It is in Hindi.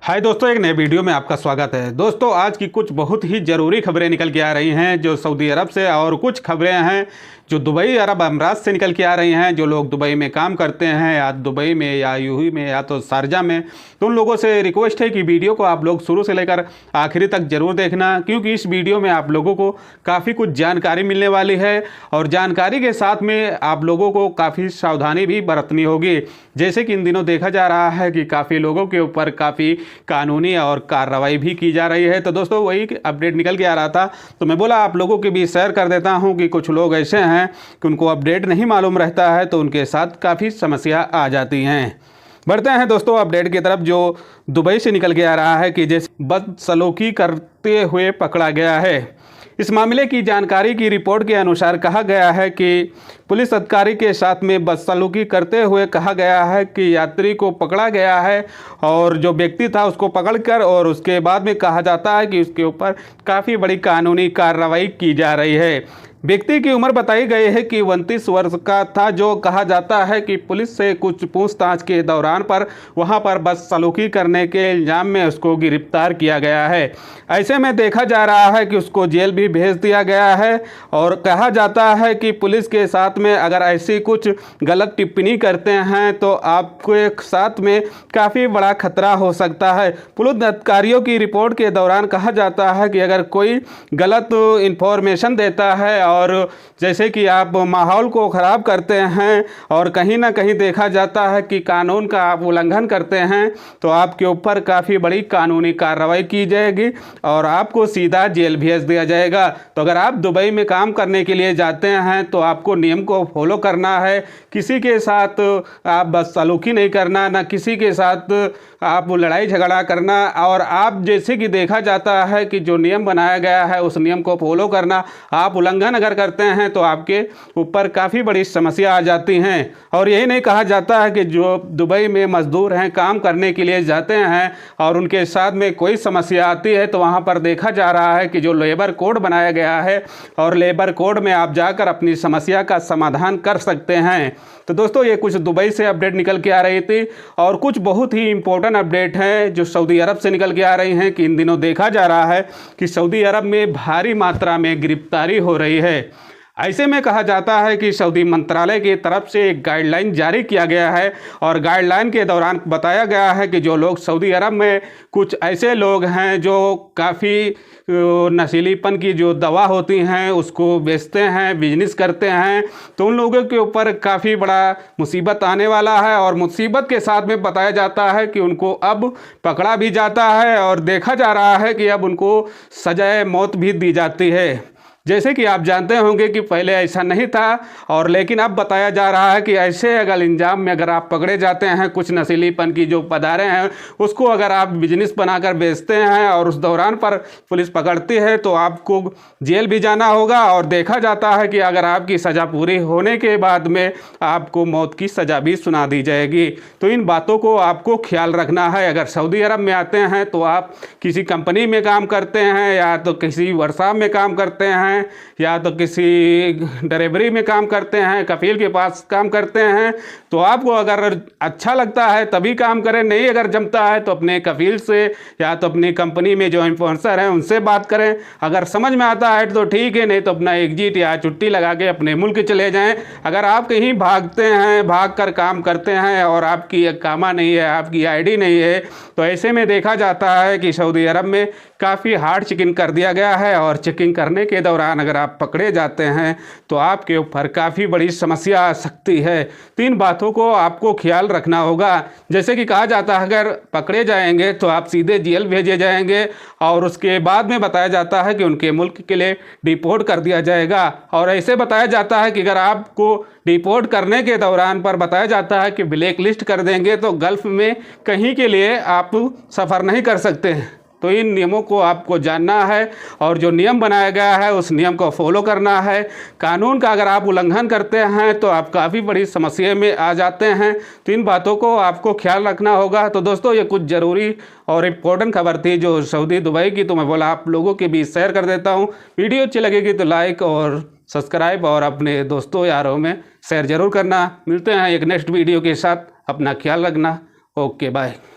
हाय दोस्तों, एक नए वीडियो में आपका स्वागत है। दोस्तों, आज की कुछ बहुत ही ज़रूरी खबरें निकल के आ रही हैं जो सऊदी अरब से, और कुछ खबरें हैं जो दुबई अरब अमारात से निकल के आ रही हैं। जो लोग दुबई में काम करते हैं, या दुबई में या यूएई में या तो शारजा में, तो उन लोगों से रिक्वेस्ट है कि वीडियो को आप लोग शुरू से लेकर आखिरी तक ज़रूर देखना, क्योंकि इस वीडियो में आप लोगों को काफ़ी कुछ जानकारी मिलने वाली है। और जानकारी के साथ में आप लोगों को काफ़ी सावधानी भी बरतनी होगी। जैसे कि इन दिनों देखा जा रहा है कि काफ़ी लोगों के ऊपर काफ़ी कानूनी और कार्रवाई भी की जा रही है। तो दोस्तों, वही अपडेट निकल के आ रहा था, तो मैं बोला आप लोगों के बीच शेयर कर देता हूं कि कुछ लोग ऐसे हैं कि उनको अपडेट नहीं मालूम रहता है, तो उनके साथ काफ़ी समस्या आ जाती हैं। बढ़ते हैं दोस्तों अपडेट की तरफ, जो दुबई से निकल के आ रहा है कि जैसे बदसलूकी करते हुए पकड़ा गया है। इस मामले की जानकारी की रिपोर्ट के अनुसार कहा गया है कि पुलिस अधिकारी के साथ में बदसलूकी करते हुए कहा गया है कि यात्री को पकड़ा गया है, और जो व्यक्ति था उसको पकड़कर, और उसके बाद में कहा जाता है कि उसके ऊपर काफ़ी बड़ी कानूनी कार्रवाई की जा रही है। व्यक्ति की उम्र बताई गई है कि 29 वर्ष का था, जो कहा जाता है कि पुलिस से कुछ पूछताछ के दौरान पर वहां पर बदसलूकी करने के इल्ज़ाम में उसको गिरफ्तार किया गया है। ऐसे में देखा जा रहा है कि उसको जेल भी भेज दिया गया है, और कहा जाता है कि पुलिस के साथ में अगर ऐसी कुछ गलत टिप्पणी करते हैं तो आपके साथ में काफ़ी बड़ा खतरा हो सकता है। पुलिस अधिकारियों की रिपोर्ट के दौरान कहा जाता है कि अगर कोई गलत इंफॉर्मेशन देता है, और जैसे कि आप माहौल को ख़राब करते हैं, और कहीं ना कहीं देखा जाता है कि कानून का आप उल्लंघन करते हैं, तो आपके ऊपर काफ़ी बड़ी कानूनी कार्रवाई की जाएगी और आपको सीधा जेल भेज दिया जाएगा। तो अगर आप दुबई में काम करने के लिए जाते हैं तो आपको नियम को फॉलो करना है। किसी के साथ आप बदसलूकी नहीं करना, ना किसी के साथ आप लड़ाई झगड़ा करना, और आप जैसे कि देखा जाता है कि जो नियम बनाया गया है उस नियम को फॉलो करना। आप उल्लंघन अगर करते हैं तो आपके ऊपर काफ़ी बड़ी समस्या आ जाती हैं। और यही नहीं कहा जाता है कि जो दुबई में मजदूर हैं, काम करने के लिए जाते हैं, और उनके साथ में कोई समस्या आती है तो वहाँ पर देखा जा रहा है कि जो लेबर कोड बनाया गया है, और लेबर कोड में आप जाकर अपनी समस्या का समाधान कर सकते हैं। तो दोस्तों, ये कुछ दुबई से अपडेट निकल के आ रही थी, और कुछ बहुत ही इंपॉर्टेंट अपडेट हैं जो सऊदी अरब से निकल के आ रही हैं कि इन दिनों देखा जा रहा है कि सऊदी अरब में भारी मात्रा में गिरफ्तारी हो रही है। ऐसे में कहा जाता है कि सऊदी मंत्रालय की तरफ से एक गाइडलाइन जारी किया गया है, और गाइडलाइन के दौरान बताया गया है कि जो लोग सऊदी अरब में कुछ ऐसे लोग हैं जो काफ़ी नशीलीपन की जो दवा होती हैं उसको बेचते हैं, बिजनेस करते हैं, तो उन लोगों के ऊपर काफ़ी बड़ा मुसीबत आने वाला है। और मुसीबत के साथ में बताया जाता है कि उनको अब पकड़ा भी जाता है, और देखा जा रहा है कि अब उनको सजाए मौत भी दी जाती है। जैसे कि आप जानते होंगे कि पहले ऐसा नहीं था, और लेकिन अब बताया जा रहा है कि ऐसे अगर इंजाम में अगर आप पकड़े जाते हैं, कुछ नशीलीपन की जो पदारें हैं उसको अगर आप बिजनेस बनाकर बेचते हैं और उस दौरान पर पुलिस पकड़ती है तो आपको जेल भी जाना होगा। और देखा जाता है कि अगर आपकी सज़ा पूरी होने के बाद में आपको मौत की सज़ा भी सुना दी जाएगी। तो इन बातों को आपको ख्याल रखना है। अगर सऊदी अरब में आते हैं तो आप किसी कंपनी में काम करते हैं, या तो किसी वर्कशॉप में काम करते हैं, या तो किसी ड्राइवरी में काम करते हैं, कफील के पास काम करते हैं, तो आपको अगर अच्छा लगता है तभी काम करें, नहीं अगर जमता है तो अपने कफील से या तो अपनी कंपनी में जो इन्फ्लुएंसर हैं उनसे बात करें। अगर समझ में आता है तो ठीक है, नहीं तो अपना एग्जिट या छुट्टी लगा के अपने मुल्क चले जाएं। अगर आप कहीं भागते हैं, भाग कर काम करते हैं और आपकी इकामा नहीं है, आपकी आईडी नहीं है, तो ऐसे में देखा जाता है कि सऊदी अरब में काफ़ी हार्ड चेकिंग कर दिया गया है, और चेकिंग करने के दौरान अगर आप पकड़े जाते हैं तो आपके ऊपर काफ़ी बड़ी समस्या आ सकती है। तीन बातों को आपको ख्याल रखना होगा। जैसे कि कहा जाता है अगर पकड़े जाएंगे तो आप सीधे जेल भेजे जाएंगे, और उसके बाद में बताया जाता है कि उनके मुल्क के लिए डिपोर्ट कर दिया जाएगा। और ऐसे बताया जाता है कि अगर आपको डिपोर्ट करने के दौरान पर बताया जाता है कि ब्लैक लिस्ट कर देंगे तो गल्फ़ में कहीं के लिए आप सफ़र नहीं कर सकते हैं। तो इन नियमों को आपको जानना है, और जो नियम बनाया गया है उस नियम को फॉलो करना है। कानून का अगर आप उल्लंघन करते हैं तो आप काफ़ी बड़ी समस्या में आ जाते हैं। तो इन बातों को आपको ख्याल रखना होगा। तो दोस्तों, ये कुछ ज़रूरी और इम्पोर्टेंट खबर थी जो सऊदी दुबई की, तो मैं बोला आप लोगों के बीच शेयर कर देता हूँ। वीडियो अच्छी लगेगी तो लाइक और सब्सक्राइब, और अपने दोस्तों यारों में शेयर ज़रूर करना। मिलते हैं एक नेक्स्ट वीडियो के साथ। अपना ख्याल रखना। Okay, bye.